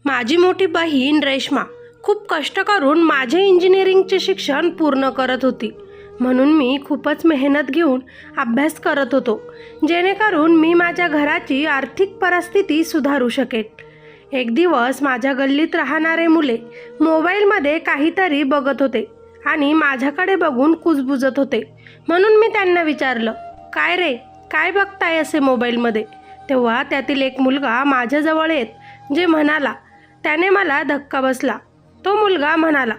माझी मोठी बहीण रेश्मा खूप कष्ट करून माझे इंजिनिअरिंगचे शिक्षण पूर्ण करत होती. म्हणून मी खूपच मेहनत घेऊन अभ्यास करत होतो, जेणेकरून मी माझ्या घराची आर्थिक परिस्थिती सुधारू शकेन. एक दिवस माझ्या गल्लीत राहणारे मुले मोबाईलमध्ये काहीतरी बघत होते आणि माझ्याकडे बघून कुजबुजत होते. म्हणून मी त्यांना विचारलं, काय रे, काय बघताय असे मोबाईलमध्ये? तेव्हा त्यातील एक मुलगा माझ्याजवळ येत जे म्हणाला त्याने मला धक्का बसला. तो मुलगा म्हणाला,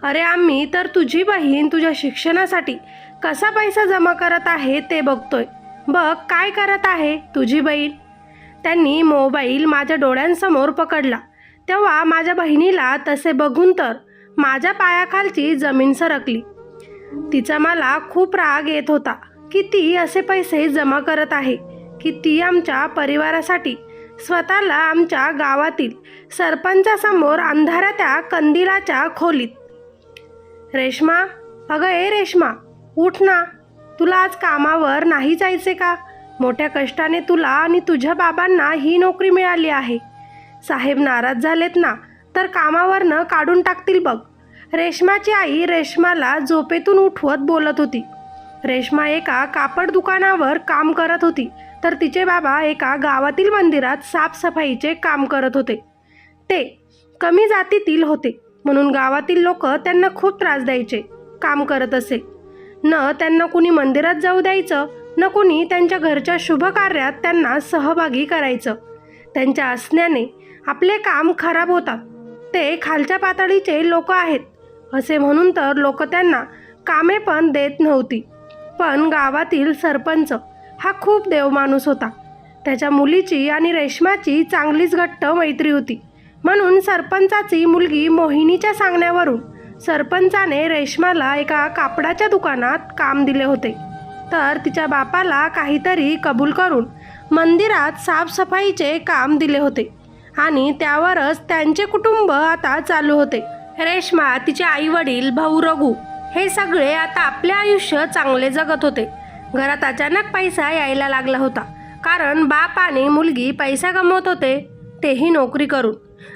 अरे आम्ही तर तुझी बहीण तुझ्या शिक्षणासाठी कसा पैसा जमा करत आहे ते बघतोय. बघ काय करत आहे तुझी बहीण. त्यांनी मोबाईल माझ्या डोळ्यांसमोर पकडला. तेव्हा माझ्या बहिणीला तसे बघून तर माझ्या पायाखालची जमीन सरकली. तिचा मला खूप राग येत होता की ती असे पैसे जमा करत आहे की ती आमच्या परिवारासाठी स्वतःला आमच्या गावातील सरपंचासमोर अंधाराच्या कंदिलाच्या खोलीत. रेश्मा, अगं ए रेश्मा, उठ ना. तुला आज कामावर नाही जायचे का? मोठ्या कष्टाने तुला आणि तुझ्या बाबांना ही नोकरी मिळाली आहे. साहेब नाराज झालेत ना तर कामावरनं काढून टाकतील बघ. रेश्माची आई रेश्माला झोपेतून उठवत बोलत होती. रेश्मा एका कापड दुकानावर काम करत होती तर तिचे बाबा एका गावातील मंदिरात साफसफाईचे काम करत होते. ते कमी जातीतील होते म्हणून गावातील लोक त्यांना खूप त्रास द्यायचे. काम करत असे न त्यांना कुणी मंदिरात जाऊ द्यायचं, न कुणी त्यांच्या घरच्या शुभ कार्यात त्यांना सहभागी करायचं. त्यांच्या असण्याने आपले काम खराब होतात. ते खालच्या पातळीचे लोक आहेत असे म्हणून तर लोक त्यांना कामे पण देत नव्हती. पण गावातील सरपंच हा खूप देवमाणूस होता. त्याच्या मुलीची आणि रेश्माची चांगलीच घट्ट मैत्री होती. म्हणून सरपंचाची मुलगी मोहिनीच्या सांगण्यावरून सरपंचाने रेश्माला एका कापडाच्या दुकानात काम दिले होते. तर तिच्या बापाला काहीतरी कबूल करून मंदिरात साफसफाईचे काम दिले होते आणि त्यावरच त्यांचे कुटुंब आता चालू होते. रेश्मा, तिचे आईवडील, भाऊ रघु हे सगळे आता आपले आयुष्य चांगले जगत होते. घरात अचानक पैसा यायला लागला होता कारण बाप आणि मुलगी पैसा कमवत होते, तेही नोकरी करून.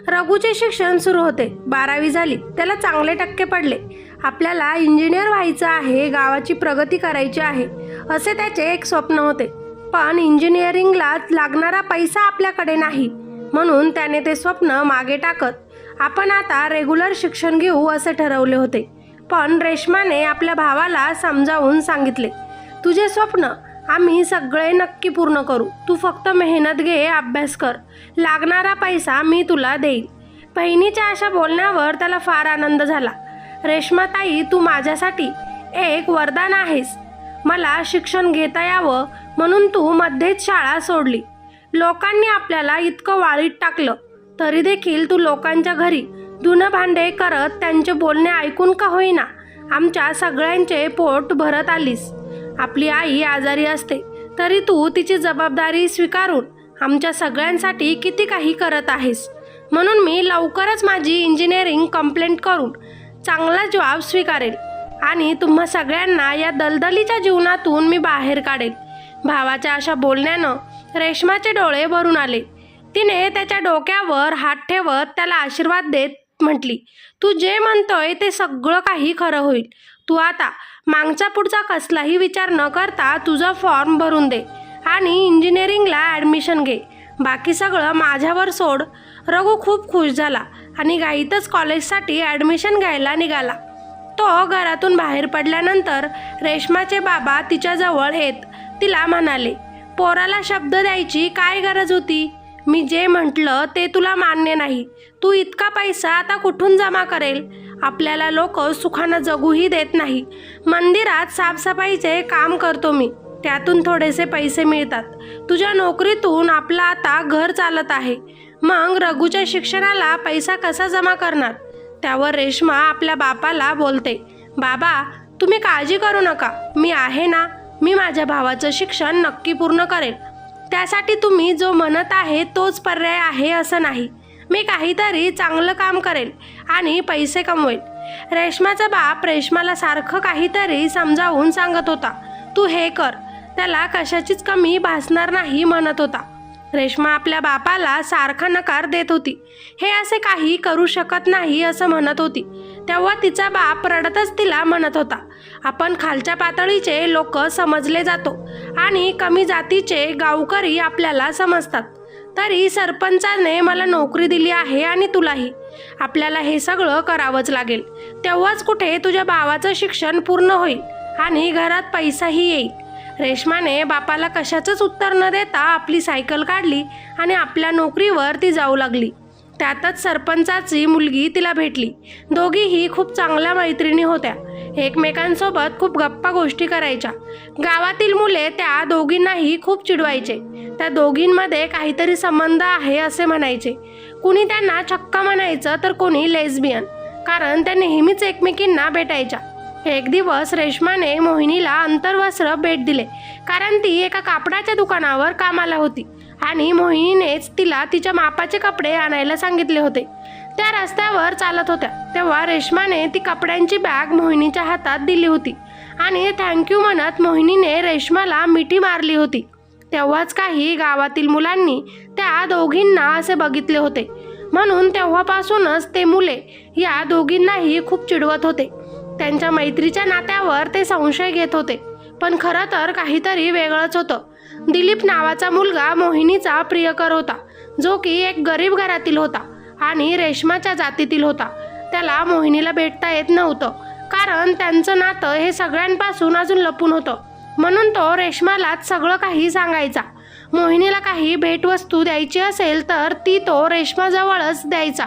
रघुचे शिक्षण सुरू होते. 12वी झाली, त्याला चांगले टक्के पडले. आपल्याला इंजिनियर व्हायचं आहे, गावाची प्रगती करायची आहे असे त्याचे एक स्वप्न होते. पण इंजिनिअरिंगला लागणारा पैसा आपल्याकडे नाही म्हणून त्याने ते स्वप्न मागे टाकत आपण आता रेग्युलर शिक्षण घेऊ असे ठरवले होते. पण रेश्माने आपल्या भावाला समजावून सांगितले, तुझे स्वप्न आम्ही सगळे नक्की पूर्ण करू. तू फक्त मेहनत घे, अभ्यास कर, लागणारा पैसा मी तुला देईन. बहिणीच्या अशा बोलण्यावर त्याला फार आनंद झाला. रेश्माताई, तू माझ्यासाठी एक वरदान आहेस. मला शिक्षण घेता यावं म्हणून तू मध्येच शाळा सोडली. लोकांनी आपल्याला इतकं वाळीत टाकलं तरी देखील तू लोकांच्या घरी धुणं भांडे करत त्यांचे बोलणे ऐकून का होईना आमच्या सगळ्यांचे पोट भरत आलीस. आपली आई आजारी असते तरी तू तिची जबाबदारी स्वीकारून आमच्या सगळ्यांसाठी किती काही करत आहेस. म्हणून मी लवकरच माझी इंजिनिअरिंग कंप्लीट करून चांगला जॉब स्वीकारेल आणि तुम्हा सगळ्यांना या दलदलीच्या जीवनातून मी बाहेर काढेल. भावाच्या अशा बोलण्यानं रेश्माचे डोळे भरून आले. तिने त्याच्या डोक्यावर हात ठेवत त्याला आशीर्वाद देत म्हटली, तू जे म्हणतोय ते सगळं काही खरं होईल. तू आता मागचा पुढचा कसलाही विचार न करता तुझा फॉर्म भरून दे आणि इंजिनिअरिंगला ॲडमिशन घे. बाकी सगळं माझ्यावर सोड. रघु खूप खुश झाला आणि घाईतच कॉलेजसाठी ॲडमिशन घ्यायला निघाला. तो घरातून बाहेर पडल्यानंतर रेश्माचे बाबा तिच्याजवळ येत तिला म्हणाले, पोराला शब्द द्यायची काय गरज होती? मी जे म्हटलं ते तुला मान्य नाही. तू इतका पैसा आता कुठून जमा करेल? आपल्याला लोक सुखानं जगूही देत नाही. मंदिरात साफसफाईचे काम करतो मी, त्यातून थोडेसे पैसे मिळतात. तुझ्या नोकरीतून आपलं आता घर चालत आहे. मग रघुच्या शिक्षणाला पैसा कसा जमा करणार? त्यावर रेश्मा आपल्या बापाला बोलते, बाबा तुम्ही काळजी करू नका, मी आहे ना. मी माझ्या भावाचं शिक्षण नक्की पूर्ण करेल. त्यासाठी तुम्ही जो म्हणत आहे तोच पर्याय आहे असं नाही. मी काहीतरी चांगलं काम करेल आणि पैसे कमवेल. रेश्माचा बाप रेश्माला सारखं काहीतरी समजावून सांगत होता. तू हे कर, त्याला कशाचीच कमी भासणार नाही म्हणत होता. रेश्मा आपल्या बापाला सारखा नकार देत होती. हे असे काही करू शकत नाही असं म्हणत होती. तेव्हा तिचा बाप रडतच तिला म्हणत होता, आपण खालच्या पातळीचे लोक समजले जातो आणि कमी जातीचे गावकरी आपल्याला समजतात. तरी सरपंचाने मला नोकरी दिली आहे आणि तुलाही. आपल्याला हे सगळं करावंच लागेल. तेव्हाच कुठे तुझ्या भावाचं शिक्षण पूर्ण होईल आणि घरात पैसाही येईल. रेश्माने बापाला कशाचंच उत्तर न देता आपली सायकल काढली आणि आपल्या नोकरीवर ती जाऊ लागली. त्यातच सरपंचाची मुलगी तिला भेटली. दोघीही खूप चांगल्या मैत्रिणी होत्या. एकमेकांसोबत खूप गप्पा गोष्टी करायच्या. गावातील मुले त्या दोघींनाही खूप चिडवायचे. त्या दोघींमध्ये काहीतरी संबंध आहे असे म्हणायचे. कुणी त्यांना चक्क म्हणायचं तर कोणी लेस्बियन, कारण त्या नेहमीच एकमेकींना भेटायच्या. एक दिवस रेश्माने मोहिनीला अंतर्वस्त्र भेट दिले, कारण ती एका कापडाच्या दुकानावर कामाला होती आणि मोहिनीनेच तिला तिच्या मापाचे कपडे आणायला सांगितले होते. त्या रस्त्यावर चालत होत्या तेव्हा रेश्माने ती कपड्यांची बॅग मोहिनीच्या हातात दिली होती आणि थँक्यू म्हणत मोहिनीने रेश्माला मिठी मारली होती. तेव्हाच काही गावातील मुलांनी त्या दोघींना असे बघितले होते, म्हणून तेव्हापासूनच ते मुले या दोघींनाही खूप चिडवत होते. त्यांच्या मैत्रीच्या नात्यावर ते संशय घेत होते, पण खरं तर काहीतरी वेगळंच होतं. दिलीप नावाचा मुलगा मोहिनीचा प्रियकर होता, जो की एक गरीब घरातील होता आणि रेश्माच्या जातीतील होता. त्याला मोहिनीला भेटता येत नव्हतं, कारण त्यांचं नातं हे सगळ्यांपासून अजून लपून होतं. म्हणून तो रेश्मालाच सगळं काही सांगायचा. मोहिनीला काही भेटवस्तू द्यायची असेल तर ती तो रेश्माजवळच द्यायचा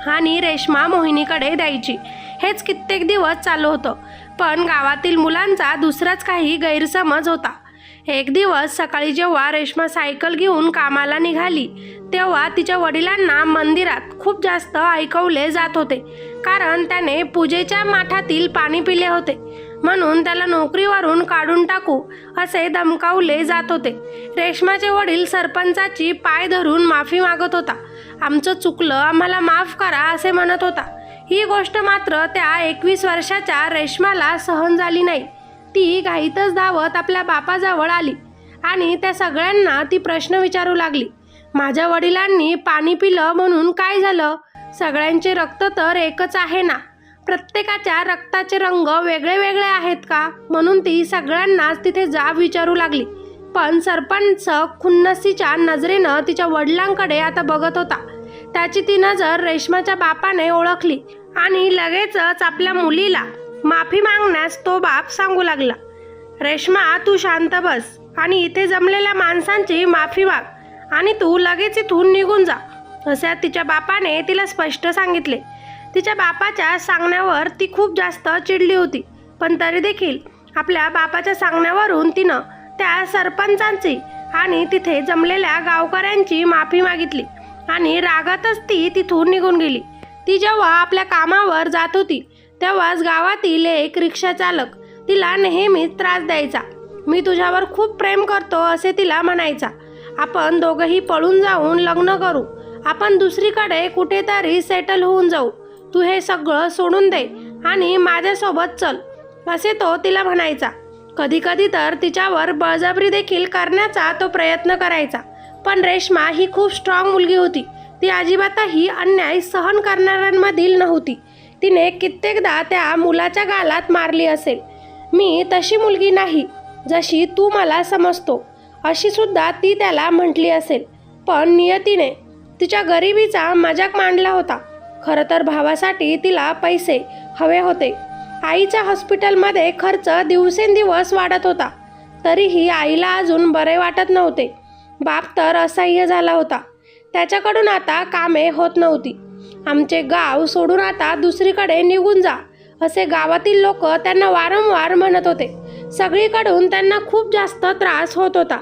आणि रेश्मा मोहिनीकडे द्यायची. हेच कित्येक दिवस चालू होतं. पण गावातील मुलांचा दुसराच काही गैरसमज होता. एक दिवस सकाळी जेव्हा रेश्मा सायकल घेऊन कामाला निघाली तेव्हा तिच्या वडिलांना मंदिरात खूप जास्त ऐकवले जात होते, कारण त्याने पूजेच्या माठातील पाणी पिले होते. म्हणून त्याला नोकरीवरून काढून टाकू असे धमकावले जात होते. रेश्माचे वडील सरपंचाची पाय धरून माफी मागत होता. आमचं चुकलं, आम्हाला माफ करा असे म्हणत होता. ही गोष्ट मात्र त्या 21 वर्षाच्या रेश्माला सहन झाली नाही. ती घाईतच धावत आपल्या बापाजवळ आली आणि त्या सगळ्यांना ती प्रश्न विचारू लागली, माझ्या वडिलांनी पाणी पिलं म्हणून काय झालं? सगळ्यांचे रक्त तर एकच आहे ना? प्रत्येकाच्या रक्ताचे रंग वेगळे वेगळे आहेत का? म्हणून ती सगळ्यांनाच तिथे जाब विचारू लागली. पण सरपंच खुन्नसीच्या नजरेनं तिच्या वडिलांकडे आता बघत होता. त्याची ती नजर रेश्माच्या बापाने ओळखली आणि लगेचच आपल्या मुलीला माफी मागण्यास तो बाप सांगू लागला, रेश्मा तू शांत बस आणि इथे जमलेल्या माणसांची माफी माग आणि तू लगेच इथून निघून जा, असे तिच्या बापाने तिला स्पष्ट सांगितले. तिच्या बापाच्या सांगण्यावर ती खूप जास्त चिडली होती, पण तरी देखील आपल्या बापाच्या सांगण्यावरून तिनं त्या सरपंचांची आणि तिथे जमलेल्या गावकऱ्यांची माफी मागितली आणि रागातच ती तिथून निघून गेली. ती जेव्हा आपल्या कामावर जात होती तेव्हाच गावातील एक रिक्षा चालक तिला नेहमीच त्रास द्यायचा. मी तुझ्यावर खूप प्रेम करतो असे तिला म्हणायचा. आपण दोघंही पळून जाऊन लग्न करू, आपण दुसरीकडे कुठेतरी सेटल होऊन जाऊ, तू हे सगळं सोडून दे आणि माझ्यासोबत चल, असे तो तिला म्हणायचा. कधी कधी तर तिच्यावर बळजबरी देखील करण्याचा तो प्रयत्न करायचा. पण रेश्मा ही खूप स्ट्रॉंग मुलगी होती. ती अजिबातही अन्याय सहन करणाऱ्यांमधील नव्हती. तिने कित्येकदा त्या मुलाच्या गालात मारली असेल. मी तशी मुलगी नाही जशी तू मला समजतो, अशी सुद्धा ती त्याला म्हटली असेल. पण नियतीने तिच्या गरिबीचा मजाक मांडला होता. खरं तर भावासाठी तिला पैसे हवे होते. आईच्या हॉस्पिटलमध्ये खर्च दिवसेंदिवस वाढत होता, तरीही आईला अजून बरे वाटत नव्हते. बाप तर असह्य झाला होता. त्याच्याकडून आता कामे होत नव्हती. आमचे गाव सोडून आता दुसरीकडे निघून जा, असे गावातील लोक त्यांना वारंवार म्हणत होते. सगळीकडून त्यांना खूप जास्त त्रास होत होता.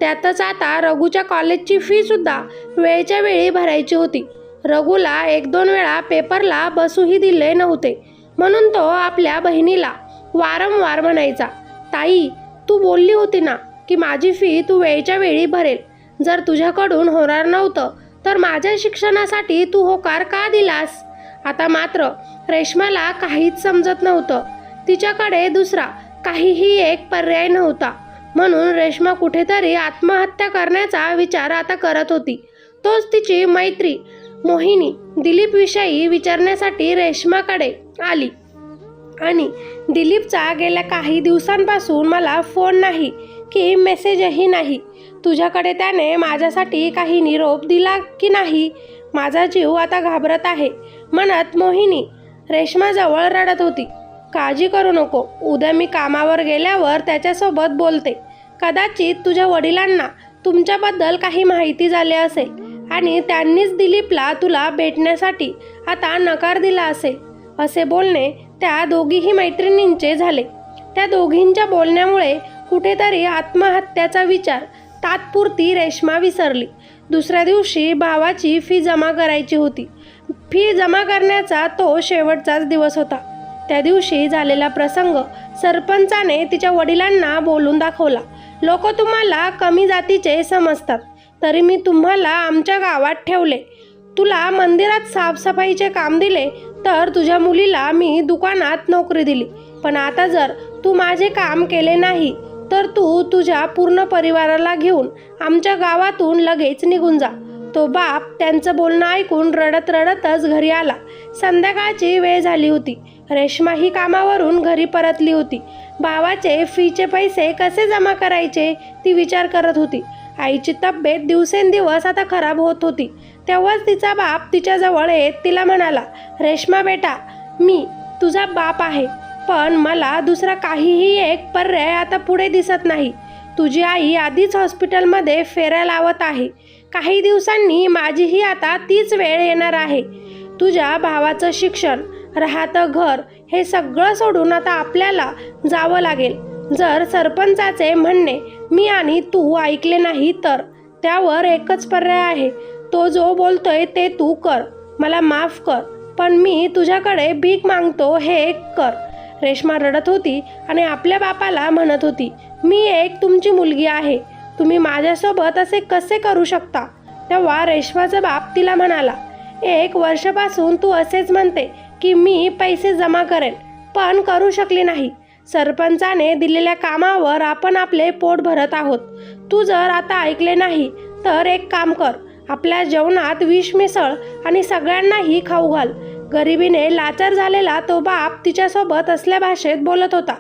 त्यातच आता रघुच्या कॉलेजची फी सुद्धा वेळच्या वेळी भरायची होती. रघुला 1-2 वेळा पेपरला बसूही दिले नव्हते, म्हणून तो आपल्या बहिणीला वारंवार म्हणायचा, ताई तू बोलली होती ना की माझी फी तू वेळच्या वेळी भरेल. जर तुझ्याकडून होणार नव्हतं तर माझ्या शिक्षणासाठी तू होकार का दिलास? आता मात्र रेश्माला काहीच समजत नव्हतं. तिच्याकडे दुसरा काहीही एक पर्याय नव्हता. म्हणून रेश्मा कुठेतरी आत्महत्या करण्याचा विचार आता करत होती. तोच तिची मैत्री मोहिनी दिलीपविषयी विचारण्यासाठी रेश्माकडे आली आणि दिलीपचा गेल्या काही दिवसांपासून मला फोन नाही की मेसेजही नाही. तुझ्याकडे त्याने माझ्यासाठी काही निरोप दिला की नाही? माझा जीव आता घाबरत आहे म्हणत मोहिनी रेश्माजवळ रडत होती. काळजी करू नको, उद्या मी कामावर गेल्यावर त्याच्यासोबत बोलते. कदाचित तुझ्या वडिलांना तुमच्याबद्दल काही माहिती झाली असेल आणि त्यांनीच दिलीपला तुला भेटण्यासाठी आता नकार दिला असेल. असे बोलणे त्या दोघीही मैत्रिणींचे झाले. त्या दोघींच्या बोलण्यामुळे कुठेतरी आत्महत्याचा विचार तात्पुरती रेश्मा विसरली. दुसऱ्या दिवशी भावाची फी जमा करायची होती. फी जमा करण्याचा तो शेवटचाच दिवस होता. त्या दिवशी झालेला प्रसंग सरपंचाने तिच्या वडिलांना बोलून दाखवला. लोक तुम्हाला कमी जातीचे समजतात, तरी मी तुम्हाला आमच्या गावात ठेवले. तुला मंदिरात साफसफाईचे काम दिले, तर तुझ्या मुलीला मी दुकानात नोकरी दिली. पण आता जर तू माझे काम केले नाही तर तू तुझ्या पूर्ण परिवाराला घेऊन आमच्या गावातून लगेच निघून जा. तो बाप त्यांचं बोलणं ऐकून रडत रडतच घरी आला. संध्याकाळची वेळ झाली होती. रेश्मा ही कामावरून घरी परतली होती. भावाचे फीचे पैसे कसे जमा करायचे ती विचार करत होती. आईची तब्येत दिवसेंदिवस आता खराब होत होती. तेव्हाच तिचा बाप तिच्याजवळ येत तिला म्हणाला, रेश्मा बेटा, मी तुझा बाप आहे, पण मला दुसरा काहीही एक पर्याय आता पुढे दिसत नाही. तुझी आई आधीच हॉस्पिटलमध्ये फेऱ्या लावत आहे. काही दिवसांनी माझीही आता तीच वेळ येणार आहे. तुझ्या भावाचं शिक्षण, राहतं घर हे सगळं सोडून आता आपल्याला जावं लागेल. जर सरपंचाचे म्हणणे मी आणि तू ऐकले नाही तर त्यावर एकच पर्याय आहे. तो जो बोलतोय ते तू कर. मला माफ कर, पण मी तुझ्याकडे भीक मागतो, हे कर. रेश्मा रडत होती आणि आपल्या बापाला म्हणत होती, मी एक तुमची मुलगी आहे. तुम्ही माझ्यासोबत असे कसे करू शकता? तेव्हा रेश्माचा बाप तिला म्हणाला, 1 वर्षापासून तू असेच म्हणते की मी पैसे जमा करेन, पण करू शकली नाही. सरपंचाने दिलेल्या कामावर आपण आपले पोट भरत आहोत. तू जर आता ऐकले नाही तर एक काम कर, आपल्या जेवणात विष मिसळ आणि सगळ्यांनाही खाऊ घाल. गरिबीने लाचार झालेला तो बाप तिच्यासोबत असल्या भाषेत बोलत होता.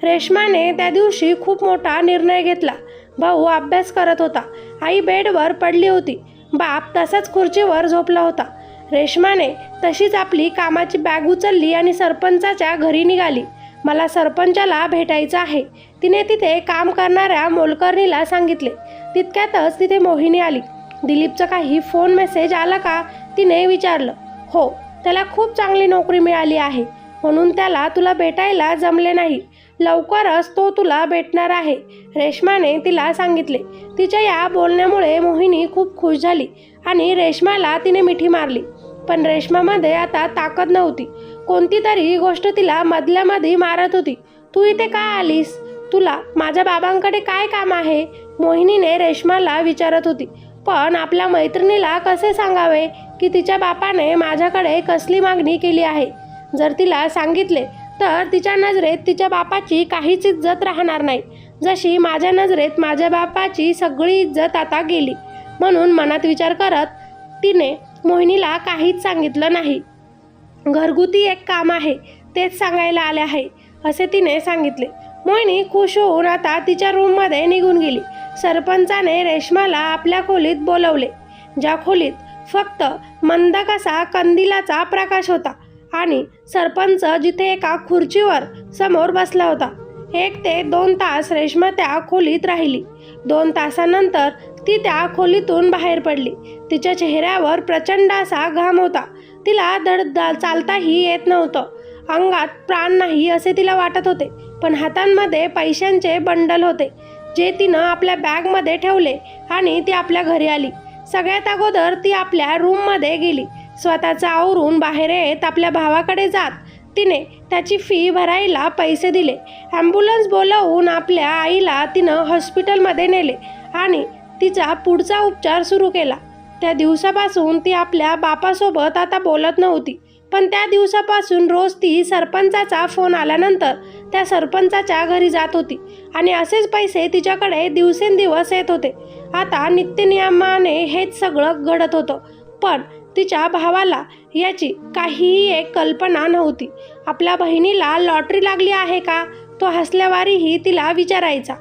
रेश्माने त्या दिवशी खूप मोठा निर्णय घेतला. भाऊ अभ्यास करत होता. आई बेडवर पडली होती. बाप तसाच खुर्चीवर झोपला होता. रेश्माने तशीच आपली कामाची बॅग उचलली आणि सरपंचाच्या घरी निघाली. मला सरपंचाला भेटायचं आहे, तिने तिथे काम करणाऱ्या मोलकरणीला सांगितले. तितक्यातच तिथे मोहिनी आली. दिलीपचा काही फोन मेसेज आला का तिने विचारलं. हो, त्याला खूप चांगली नोकरी मिळाली आहे, म्हणून त्याला तुला भेटायला जमले नाही. लवकरच तो तुला भेटणार आहे, रेश्माने तिला सांगितले. तिच्या या बोलण्यामुळे मोहिनी खूप खुश झाली आणि रेश्माला तिने मिठी मारली. पण रेश्मामध्ये आता ताकद नव्हती. कोणती तरी गोष्ट तिला मधल्यामध्ये मारत होती. तू इथे का आलीस? तुला माझ्या बाबांकडे काय काम आहे? मोहिनीने रेश्माला विचारत होती. पण आपल्या मैत्रिणीला कसे सांगावे की तिच्या बापाने माझ्याकडे कसली मागणी केली आहे? जर तिला सांगितले तर तिच्या नजरेत तिच्या बापाची काहीच इज्जत राहणार नाही, जशी माझ्या नजरेत माझ्या बापाची सगळी इज्जत आता गेली. म्हणून मनात विचार करत तिने मोहिनीला काहीच सांगितलं नाही. घरगुती एक काम आहे, तेच सांगायला आले आहे, असे तिने सांगितले. मोहिनी खुश होऊन आता तिच्या रूममध्ये निघून गेली. सरपंचाने रेश्माला आपल्या खोलीत बोलवले, ज्या खोलीत फक्त मंद कसा कंदिलाचा प्रकाश होता आणि सरपंच जिथे एका खुर्चीवर समोर बसला होता. 1 ते 2 तास रेश्मा त्या खोलीत राहिली. 2 तासानंतर ती त्या खोलीतून बाहेर पडली. तिच्या चेहऱ्यावर प्रचंड असा घाम होता. तिला धड चालताही येत नव्हतं. अंगात प्राण नाही असे तिला वाटत होते. पण हातांमध्ये पैशांचे बंडल होते, जे तिनं आपल्या बॅगमध्ये ठेवले आणि ती आपल्या घरी आली. सगळ्यात अगोदर ती आपल्या रूममध्ये गेली. स्वतःचं आवरून बाहेर येत आपल्या भावाकडे जात तिने त्याची फी भरायला पैसे दिले. ॲम्ब्युलन्स बोलावून आपल्या आईला तिनं हॉस्पिटलमध्ये नेले आणि तिचा पुढचा उपचार सुरू केला. त्या दिवसापासून ती आपल्या बापासोबत आता बोलत नव्हती. पण त्या दिवसापासून रोज ती सरपंचाचा फोन आल्यानंतर त्या सरपंचाच्या घरी जात होती आणि असेच पैसे तिच्याकडे दिवसेंदिवस येत होते. आता नित्यनियमाने हेच सगळं घडत होतं, पण तिच्या भावाला याची काहीही एक कल्पना नव्हती. आपल्या बहिणीला लॉटरी लागली आहे का, तो हसल्यावारीही तिला विचारायचा.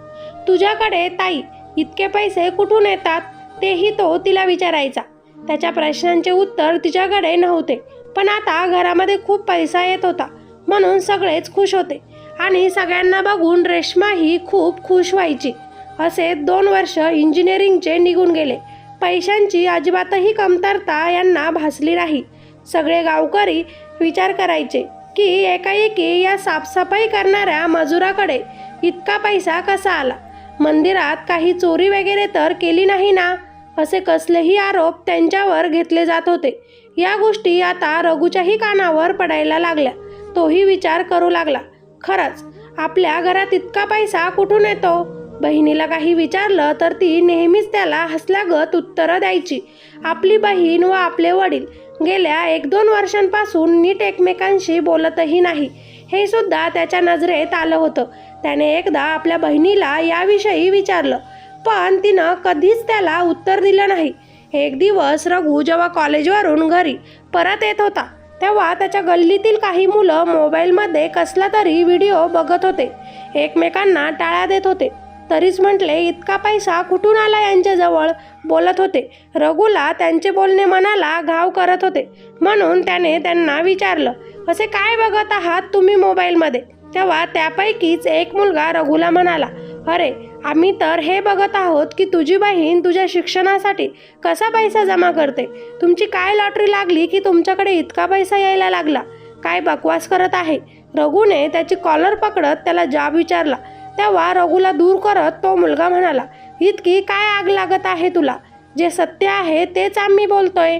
तुझ्याकडे ताई इतके पैसे कुठून येतात, तेही तो तिला विचारायचा. त्याच्या प्रश्नांचे उत्तर तिच्याकडे नव्हते, पण आता घरामध्ये खूप पैसा येत होता म्हणून सगळेच खुश होते आणि सगळ्यांना बघून रेश्माही खूप खुश व्हायची. असे 2 वर्ष इंजिनिअरिंगचे निघून गेले. पैशांची अजिबातही कमतरता यांना भासली नाही. सगळे गावकरी विचार करायचे की एकाएकी या साफसफाई करणाऱ्या मजुराकडे इतका पैसा कसा आला, मंदिरात काही चोरी वगैरे तर केली नाही ना, असे कसलेही आरोप त्यांच्यावर घेतले जात होते. या गोष्टी आता रघुच्याही कानावर पडायला लागल्या. तोही विचार करू लागला, खरंच आपल्या घरात इतका पैसा कुठून येतो. बहिणीला काही विचारलं तर ती नेहमीच त्याला हसल्यागत उत्तरं द्यायची. आपली बहीण व आपले वडील गेल्या 1-2 वर्षांपासून नीट एकमेकांशी बोलतही नाही, हे सुद्धा त्याच्या नजरेत आलं होतं. त्याने एकदा आपल्या बहिणीला याविषयी विचारलं, पण तिनं कधीच त्याला उत्तर दिलं नाही. एक दिवस रघु जेव्हा कॉलेजवरून घरी परत येत होता तेव्हा त्याच्या गल्लीतील काही मुलं मोबाईलमध्ये कसला तरी व्हिडिओ बघत होते. एकमेकांना टाळ्या देत होते. तरीच म्हटले, इतका पैसा कुठून आला यांच्याजवळ, बोलत होते. रघुला त्यांचे बोलणे मनाला घाव करत होते म्हणून त्याने त्यांना विचारलं, असे काय बघत आहात तुम्ही मोबाईलमध्ये. तेव्हा त्यापैकीच एक मुलगा रघुला म्हणाला, अरे आम्ही तर हे बघत आहोत की तुझी बहीण तुझ्या शिक्षणासाठी कसा पैसा जमा करते. तुमची काय लॉटरी लागली की तुमच्याकडे इतका पैसा यायला लागला, काय बकवास करत आहे. रघुने त्याची कॉलर पकडत त्याला जाब विचारला. तेव्हा रघुला दूर करत तो मुलगा म्हणाला, इतकी काय आग लागत आहे तुला, जे सत्य आहे तेच आम्ही बोलतोय.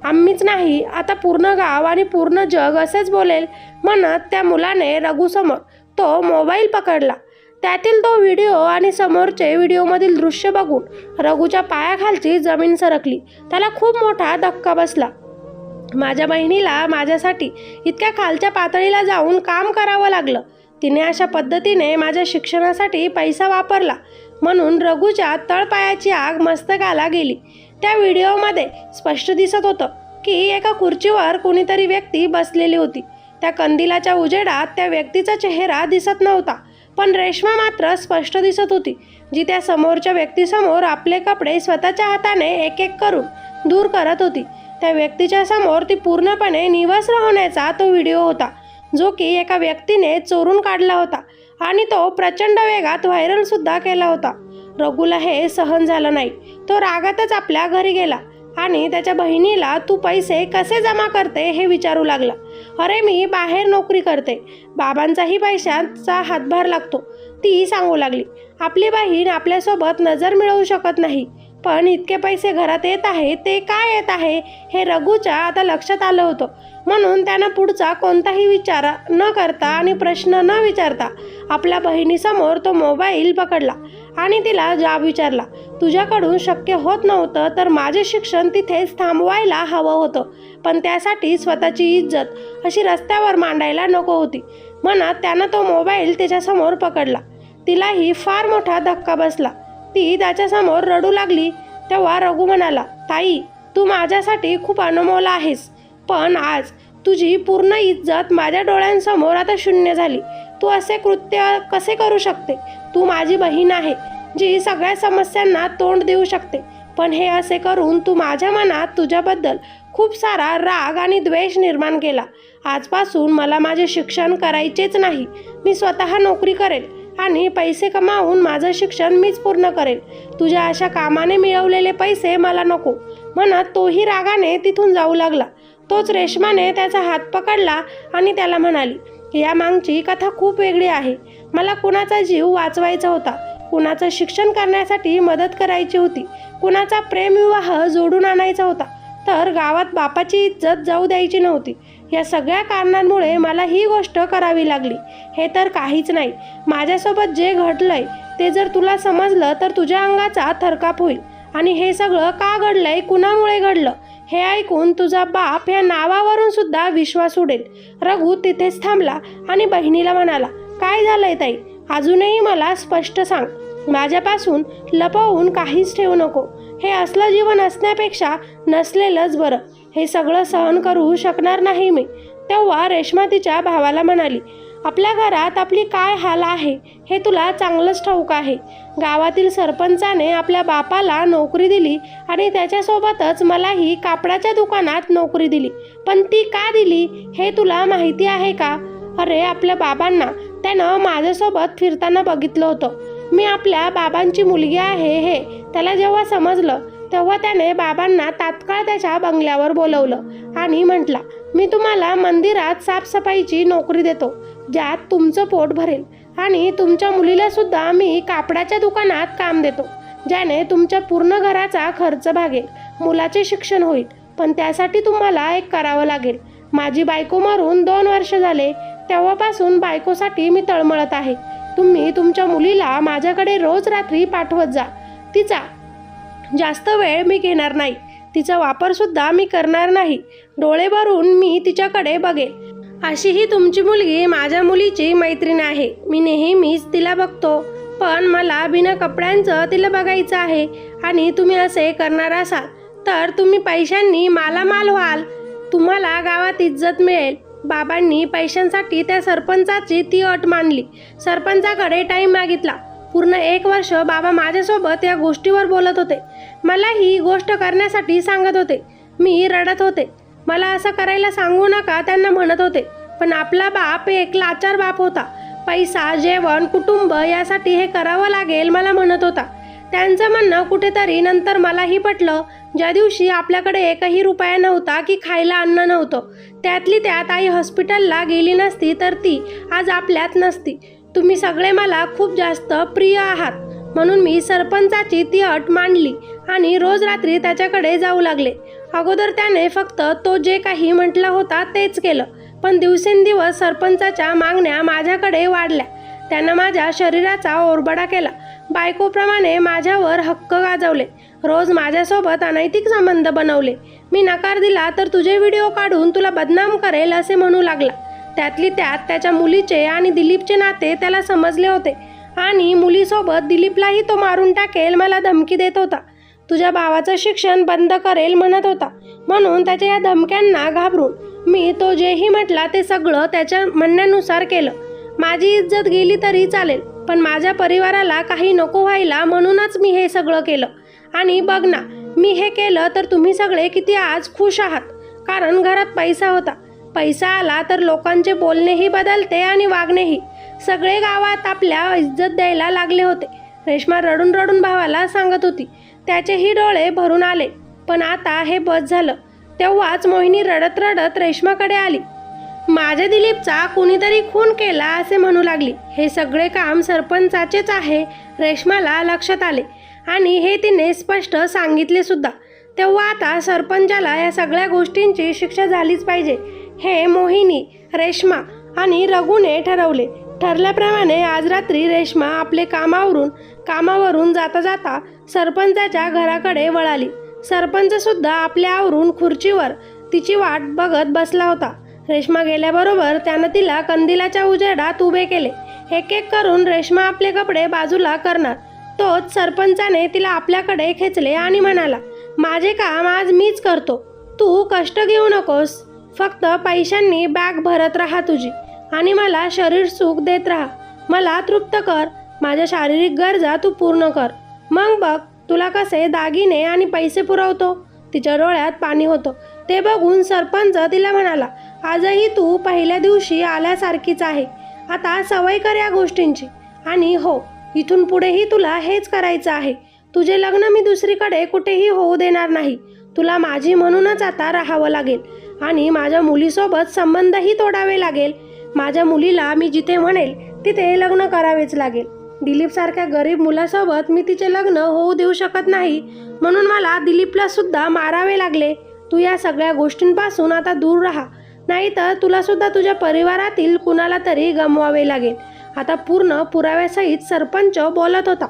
आम्हीच नाही, आता पूर्ण गाव आणि पूर्ण जग असेच बोलेल, म्हणत त्या मुलाने रघुसमोर तो मोबाईल पकडला. त्यातील तो व्हिडिओ आणि समोरचे व्हिडिओमधील दृश्य बघून रघुच्या पायाखालची जमीन सरकली. त्याला खूप मोठा धक्का बसला. माझ्या बहिणीला माझ्यासाठी इतक्या खालच्या पातळीला जाऊन काम करावं लागलं. तिने अशा पद्धतीने माझ्या शिक्षणासाठी पैसा वापरला म्हणून रघुच्या तळपायाची आग मस्तकाला गेली. त्या व्हिडिओमध्ये स्पष्ट दिसत होतं की एका खुर्चीवर कोणीतरी व्यक्ती बसलेली होती. त्या कंदिलाच्या उजेडात त्या व्यक्तीचा चेहरा दिसत नव्हता, पण रेश्मा मात्र स्पष्ट दिसत होती, जी त्या समोरच्या व्यक्तीसमोर आपले कपडे स्वतःच्या हाताने एक एक करून दूर करत होती. त्या व्यक्तीच्या समोर ती पूर्णपणे निवस्त्र होण्याचा तो व्हिडिओ होता, जो की एका व्यक्तीने चोरून काढला होता आणि तो प्रचंड वेगात व्हायरल सुद्धा केला होता. रघुला हे सहन झालं नाही. तो रागातच आपल्या घरी गेला आणि त्याच्या बहिणीला तू पैसे कसे जमा करते हे विचारू लागला. अरे मी बाहेर नोकरी करते, बाबांचाही पैशांचा हातभार लागतो, ती सांगू लागली. आपली बहीण आपल्यासोबत नजर मिळवू शकत नाही, पण इतके पैसे घरात येत आहे ते काय येत आहे हे रघुच्या आता लक्षात आलं होतं. म्हणून त्यानं पुढचा कोणताही विचार न करता आणि प्रश्न न विचारता आपल्या बहिणीसमोर तो मोबाईल पकडला आणि तिला जाब विचारला. तुझ्याकडून शक्य होत नव्हतं तर माझे शिक्षण तिथेच थांबवायला हवं होतं, पण त्यासाठी स्वतःची इज्जत अशी रस्त्यावर मांडायला नको होती, म्हणत त्यानं तो मोबाईल तिच्यासमोर पकडला. तिलाही फार मोठा धक्का बसला. ती त्याच्यासमोर रडू लागली. तेव्हा रघु म्हणाला, ताई तू माझ्यासाठी खूप अनमोल आहेस, पण आज तुझी पूर्ण इज्जत माझ्या डोळ्यांसमोर आता शून्य झाली. तू असे कृत्य कसे करू शकते. तू माझी बहीण आहे जी सगळ्या समस्यांना तोंड देऊ शकते, पण हे असे करून तू माझ्या मनात तुझ्याबद्दल खूप सारा राग आणि द्वेष निर्माण केला. आजपासून मला माझे शिक्षण करायचेच नाही. मी स्वतः नोकरी करेल आणि पैसे कमावून माझं शिक्षण मीच पूर्ण करेल. तुझ्या अशा कामाने मिळवलेले पैसे मला नको, म्हणत तोही रागाने तिथून जाऊ लागला. तोच रेश्माने त्याचा हात पकडला आणि त्याला म्हणाली, या मागची कथा खूप वेगळी आहे. मला कुणाचा जीव वाचवायचा होता, कुणाचं शिक्षण करण्यासाठी मदत करायची होती, कुणाचा प्रेमविवाह जोडून आणायचा होता, तर गावात बापाची इज्जत जाऊ द्यायची नव्हती. या सगळ्या कारणांमुळे मला ही गोष्ट करावी लागली. हे तर काहीच नाही. माझ्यासोबत जे घडलंय ते जर तुला समजलं तर तुझ्या अंगाचा थरकाप होईल. आणि हे सगळं का घडलंय, कुणामुळे घडलं हे ऐकून तुझा बाप या नावावरून सुद्धा विश्वास उडेल. रघु तिथेच थांबला आणि बहिणीला म्हणाला, काय झालंय ताई, अजूनही मला स्पष्ट सांग. माझ्यापासून लपवून काहीच ठेवू नको. हे असलं जीवन असण्यापेक्षा नसलेलंच बरं. हे सगळं सहन करू शकणार नाही मी. तेव्हा रेश्मा तिच्या भावाला म्हणाली, आपल्या घरात आपली काय हाल आहे हे तुला चांगलंच ठाऊक आहे. गावातील सरपंचाने आपल्या बापाला नोकरी दिली आणि त्याच्यासोबतच मलाही कापडाच्या दुकानात नोकरी दिली. पण ती का दिली हे तुला माहिती आहे का? अरे, आपल्या बाबांना त्यानं माझ्यासोबत फिरताना बघितलं होतं. मी आपल्या बाबांची मुलगी आहे हे त्याला जेव्हा समजलं तेव्हा त्याने बाबांना तात्काळ त्याच्या बंगल्यावर बोलवलं आणि म्हटलं, मी तुम्हाला मंदिरात साफसफाईची नोकरी देतो, ज्यात तुमचं पोट भरेल, आणि तुमच्या मुलीला सुद्धा मी कापडाच्या दुकानात काम देतो, ज्याने तुमच्या पूर्ण घराचा खर्च भागेल, मुलाचे शिक्षण होईल. पण त्यासाठी तुम्हाला एक करावं लागेल. माझी बायको मरून 2 वर्ष झाले. तेव्हापासून बायकोसाठी मी तळमळत आहे. तुम्ही तुमच्या मुलीला माझ्याकडे रोज रात्री पाठवत जा. तिचा जास्त वेळ मी घेणार नाही. तिचा वापरसुद्धा मी करणार नाही. डोळे भरून मी तिच्याकडे बघेल. अशी ही तुमची मुलगी माझ्या मुलीची मैत्रीण आहे. मी नेहमीच तिला बघतो, पण मला बिना कपड्यांचं तिला बघायचं आहे. आणि तुम्ही असे करणार असाल तर तुम्ही पैशांनी मालामाल व्हाल. तुम्हाला गावात इज्जत मिळेल. बाबांनी पैशांसाठी त्या सरपंचाची ती अट मानली. सरपंचाकडे टाईम मागितला. पूर्ण 1 वर्ष बाबा माझ्यासोबत या गोष्टीवर बोलत होते. मला ही गोष्ट करण्यासाठी सांगत होते. मी रडत होते. मला असं करायला सांगू नका त्यांना म्हणत होते. पण आपला बाप एक लाचार बाप होता. पैसा, जेवण, कुटुंब यासाठी हे करावं लागेल मला म्हणत होता. त्यांचं म्हणणं कुठेतरी नंतर मलाही पटलं. ज्या दिवशी आपल्याकडे 1ही रुपया नव्हता की खायला अन्न नव्हतं, त्यातली त्यात आई हॉस्पिटलला गेली नसती तर ती आज आपल्यात नसती. तुम्ही सगळे मला खूप जास्त प्रिय आहात म्हणून मी सरपंचाची ती अट मांडली आणि रोज रात्री त्याच्याकडे जाऊ लागले. अगोदर त्याने फक्त तो जे काही म्हटला होता तेच केलं. पण दिवसेंदिवस सरपंचाच्या मागण्या माझ्याकडे वाढल्या. त्यानं माझ्या शरीराचा ओरबडा केला. बायकोप्रमाणे माझ्यावर हक्क गाजवले. रोज माझ्यासोबत अनैतिक संबंध बनवले. मी नकार दिला तर तुझे व्हिडिओ काढून तुला बदनाम करेल असे म्हणू लागला. त्यातली त्यात त्याच्या मुलीचे आणि दिलीपचे नाते त्याला समजले होते आणि मुलीसोबत दिलीपलाही तो मारून टाकेल मला धमकी देत होता. तुझ्या भावाचं शिक्षण बंद करेल म्हणत होता. म्हणून त्याच्या या धमक्यांना घाबरून मी तो जेही म्हटला ते सगळं त्याच्या म्हणण्यानुसार केलं. माझी इज्जत गेली तरी चालेल, पण माझ्या परिवाराला काही नको व्हायला म्हणूनच मी हे सगळं केलं. आणि बघ ना, मी हे केलं तर तुम्ही सगळे किती आज खुश आहात. कारण घरात पैसा होता. पैसा आला तर लोकांचे बोलणेही बदलते आणि वागणेही. सगळे गावात आपल्या इज्जत द्यायला लागले होते. रेश्मा रडून रडून भावाला सांगत होती. त्याचेही डोळे भरून आले. पण आता हे बस झालं. तेव्हाच मोहिनी रडत रडत रेश्माकडे आली. माझ्या दिलीपचा कुणीतरी खून केला असे म्हणू लागली. हे सगळे काम सरपंचाचेच आहे रेश्माला लक्षात आले आणि हे तिने स्पष्ट सांगितले सुद्धा. तेव्हा आता सरपंचाला या सगळ्या गोष्टींची शिक्षा झालीच पाहिजे हे मोहिनी, रेश्मा आणि रघुने ठरवले. ठरल्याप्रमाणे आज रात्री रेश्मा आपले कामावरून जाता जाता सरपंचाच्या घराकडे वळाली. सरपंच सुद्धा आपल्या आवरून खुर्चीवर तिची वाट बघत बसला होता. रेश्मा गेल्याबरोबर त्यानं तिला कंदिलाच्या उजेडात उभे केले. एक एक करून रेश्मा आपले कपडे बाजूला करणार. तोच सरपंचाने तिला आपल्याकडे खेचले आणि म्हणाला, माझे काम आज मीच करतो. तू कष्ट घेऊ नकोस. फक्त पैशांनी बॅग भरत राहा तुझी आणि मला शरीर सुख देत राहा. मला तृप्त कर. माझ्या शारीरिक गरजा तू पूर्ण कर. मग बघ तुला कसे दागिने आणि पैसे पुरवतो. तिच्या डोळ्यात पाणी होतं. ते बघून सरपंच तिला म्हणाला, आजही तू पहिल्या दिवशी आल्यासारखीच आहे. आता सवय कर या गोष्टींची. आणि हो, इथून पुढेही तुला हेच करायचं आहे. तुझे लग्न मी दुसरीकडे कुठेही होऊ देणार नाही. तुला माझी म्हणूनच आता राहावं लागेल आणि माझ्या मुलीसोबत संबंधही तोडावे लागेल. माझ्या मुलीला मी जिथे म्हणेल तिथे लग्न करावेच लागेल. दिलीपसारख्या गरीब मुलासोबत मी तिचे लग्न होऊ देऊ शकत नाही, म्हणून मला दिलीपला सुद्धा मारावे लागले. तू या सगळ्या गोष्टींपासून आता दूर राहा, नाहीतर तुला सुद्धा तुझ्या परिवारातील कुणाला तरी गमवावे लागेल. आता पूर्ण पुराव्यासहित सरपंच बोलत होता.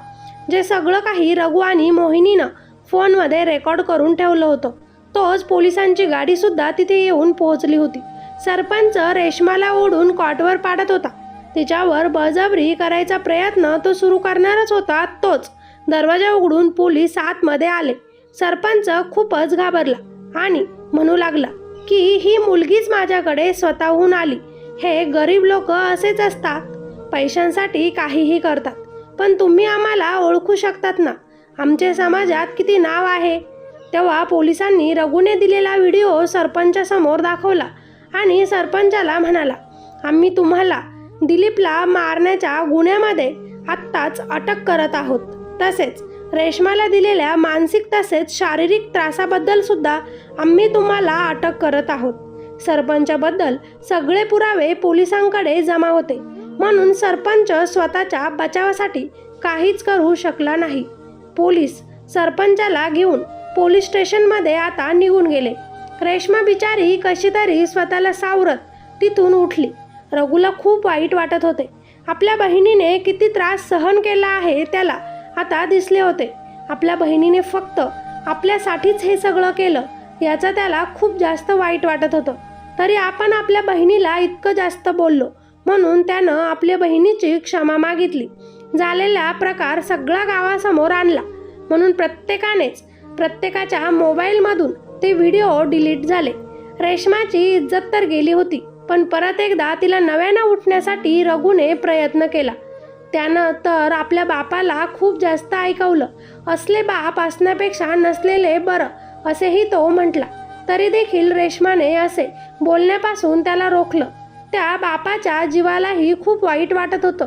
जे सगळं काही रघु आणि मोहिनीनं फोनमध्ये रेकॉर्ड करून ठेवलं होतं. तोच पोलिसांची गाडीसुद्धा तिथे येऊन पोहोचली होती. सरपंच रेश्माला ओढून कॉटवर पाडत होता. तिच्यावर बळजबरी करायचा प्रयत्न तो सुरू करणारच होता. तोच दरवाजा उघडून पोलीस आतमध्ये आले. सरपंच खूपच घाबरला आणि म्हणू लागला की ही मुलगीच माझ्याकडे स्वतःहून आली. हे गरीब लोक असेच असतात, पैशांसाठी काहीही करतात. पण तुम्ही आम्हाला ओळखू शकतात ना, आमचे समाजात किती नाव आहे. तेव्हा पोलिसांनी रघुने दिलेला व्हिडिओ सरपंचासमोर दाखवला आणि सरपंचाला म्हणाला, आम्ही तुम्हाला दिलीपला मारण्याच्या गुन्ह्यामध्ये आत्ताच अटक करत आहोत. तसेच रेश्माला दिलेल्या मानसिक तसेच शारीरिक त्रासाबद्दल सुद्धा आम्ही तुम्हाला अटक करत आहोत. सरपंचाबद्दल सगळे पुरावे पोलिसांकडे जमा होते, म्हणून सरपंच स्वतःच्या बचावासाठी काहीच करू शकला नाही. पोलीस सरपंचाला घेऊन पोलीस स्टेशनमध्ये आता निघून गेले. रेश्मा बिचारी कशी तरी स्वतःला सावरत तिथून उठली. रघुला खूप वाईट वाटत होते. आपल्या बहिणीने किती त्रास सहन केला आहे त्याला आता दिसले होते. आपल्या बहिणीने फक्त आपल्यासाठीच हे सगळं केलं याचं त्याला खूप जास्त वाईट वाटत होतं. तरी आपण आपल्या बहिणीला इतकं जास्त बोललो म्हणून त्यानं आपल्या बहिणीची क्षमा मागितली. झालेला प्रकार सगळा गावासमोर आणला म्हणून प्रत्येकाच्या मोबाईलमधून ते व्हिडिओ डिलीट झाले. रेश्माची इज्जत तर गेली होती, पण परत एकदा तिला नव्यानं उठण्यासाठी रघुने प्रयत्न केला. त्यानं तर आपल्या बापाला खूप जास्त ऐकवलं. असले बाप असण्यापेक्षा नसलेले बरं असेही तो म्हटला. तरी देखील रेश्माने असे बोलण्यापासून त्याला रोखलं. त्या बापाच्या जीवालाही खूप वाईट वाटत होतं.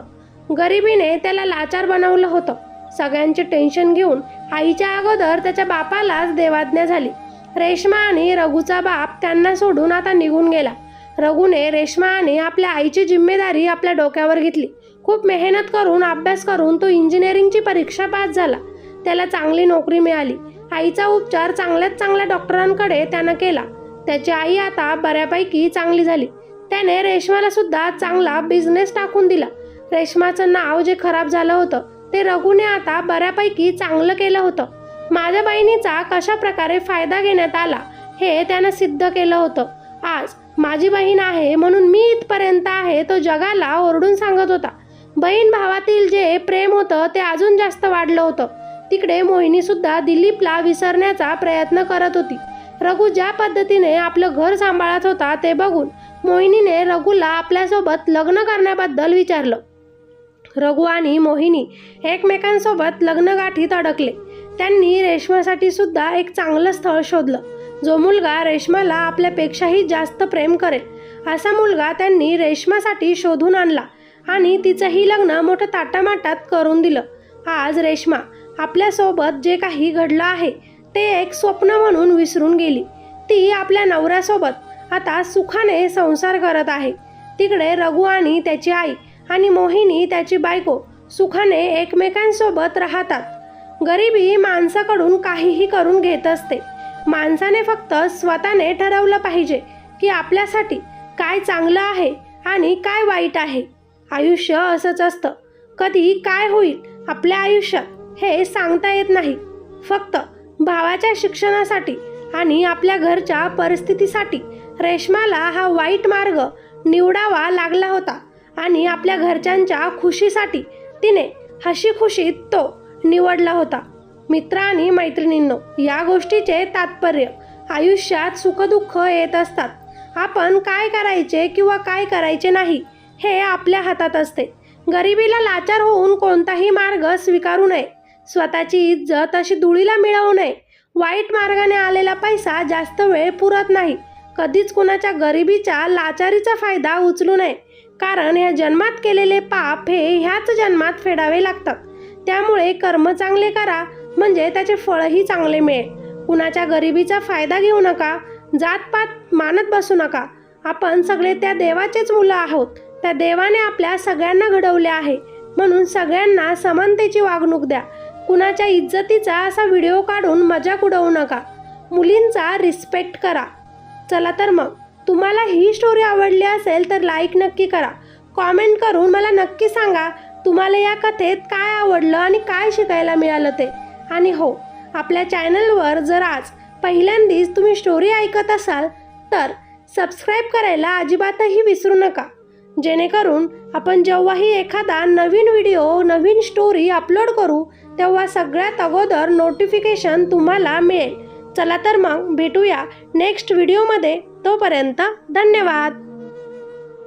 गरिबीने त्याला लाचार बनवलं होतं. सगळ्यांचे टेन्शन घेऊन आईच्या अगोदर त्याच्या बापालाच देवाज्ञा झाली. रेश्मा आणि रघुचा बाप त्यांना सोडून आता निघून गेला. रघुने रेश्मा आणि आपल्या आईची जिम्मेदारी आपल्या डोक्यावर घेतली. खूप मेहनत करून अभ्यास करून तो इंजिनिअरिंगची परीक्षा पास झाला. त्याला चांगली नोकरी मिळाली. आईचा उपचार चांगल्यात चांगल्या डॉक्टरांकडे त्यानं केला. त्याची आई आता बऱ्यापैकी चांगली झाली. त्याने रेश्माला सुद्धा चांगला बिझनेस टाकून दिला. रेश्माचं नाव जे खराब झालं होतं ते रघुने आता बऱ्यापैकी चांगलं केलं होतं. माझ्या बहिणीचा कशा प्रकारे फायदा घेण्यात आला हे त्यानं सिद्ध केलं होतं. आज माझी बहीण आहे म्हणून मी इथपर्यंत आहे, तो जगाला ओरडून सांगत होता. बहीण भावातील जे प्रेम होतं ते अजून जास्त वाढलं होतं. तिकडे मोहिनी सुद्धा दिलीपला विसरण्याचा प्रयत्न करत होती. रघु ज्या पद्धतीने आपलं घर सांभाळत होता ते बघून मोहिनीने रघुला आपल्यासोबत लग्न करण्याबद्दल विचारलं. रघु आणि मोहिनी एकमेकांसोबत लग्नगाठीत अडकले. त्यांनी रेश्मासाठी सुद्धा एक चांगलं स्थळ शोधलं. जो मुलगा रेश्माला आपल्यापेक्षाही जास्त प्रेम करेल असा मुलगा त्यांनी रेश्मासाठी शोधून आणला आणि तिचंही लग्न मोठं ताटामाटात करून दिलं. आज रेश्मा आपल्यासोबत जे काही घडलं आहे ते एक स्वप्न म्हणून विसरून गेली. ती आपल्या नवऱ्यासोबत आता सुखाने संसार करत आहे. तिकडे रघु आणि त्याची आई आणि मोहिनी त्याची बायको सुखाने एकमेकांसोबत राहतात. गरिबी माणसाकडून काहीही करून घेत असते. माणसाने फक्त स्वतःने ठरवलं पाहिजे की आपल्यासाठी काय चांगलं आहे आणि काय वाईट आहे. आयुष्य असंच असतं. कधी काय होईल आपल्या आयुष्यात हे सांगता येत नाही. फक्त भावाच्या शिक्षणासाठी आणि आपल्या घरच्या परिस्थितीसाठी रेश्माला हा वाईट मार्ग निवडावा लागला होता आणि आपल्या घरच्यांच्या खुशीसाठी तिने हशी खुशीत तो निवडला होता. मित्र आणि मैत्रिणींनो, या गोष्टीचे तात्पर्य आयुष्यात सुखदुःख येत असतात. आपण काय करायचे किंवा काय करायचे नाही हे आपल्या हातात असते. गरिबीला लाचार होऊन कोणताही मार्ग स्वीकारू नये. स्वतःची इज्जत अशी धुळीला मिळवू नये. वाईट मार्गाने आलेला पैसा जास्त वेळ पुरत नाही. कधीच कुणाच्या गरिबीच्या लाचारीचा फायदा उचलू नये, कारण ह्या जन्मात केलेले पाप हे ह्याच जन्मात फेडावे लागतात. त्यामुळे कर्म चांगले करा म्हणजे त्याचे फळही चांगले मिळेल. कुणाच्या गरिबीचा फायदा घेऊ नका. जातपात मानत बसू नका. आपण सगळे त्या देवाचेच मुलं आहोत. त्या देवाने आपल्या सगळ्यांना घडवले आहे, म्हणून सगळ्यांना समानतेची वागणूक द्या. कुणाच्या इज्जतीचा असा व्हिडिओ काढून मजाक उडवू नका. मुलींचा रिस्पेक्ट करा. चला तर मग, तुम्हाला ही स्टोरी आवडली असेल तर लाईक नक्की करा. कॉमेंट करून मला नक्की सांगा तुम्हाला या कथेत काय आवडलं आणि काय शिकायला मिळालं ते. आणि हो, आपल्या चॅनलवर जर आज पहिल्यांदाच तुम्ही स्टोरी ऐकत असाल तर सबस्क्राईब करायला अजिबातही विसरू नका, जेणेकरून आपण जेव्हाही एखादा नवीन व्हिडिओ नवीन स्टोरी अपलोड करू तेव्हा सगळ्यात अगोदर नोटिफिकेशन तुम्हाला मिळेल. चला तर मग भेटूया नेक्स्ट व्हिडिओमध्ये. तोपर्यंत धन्यवाद.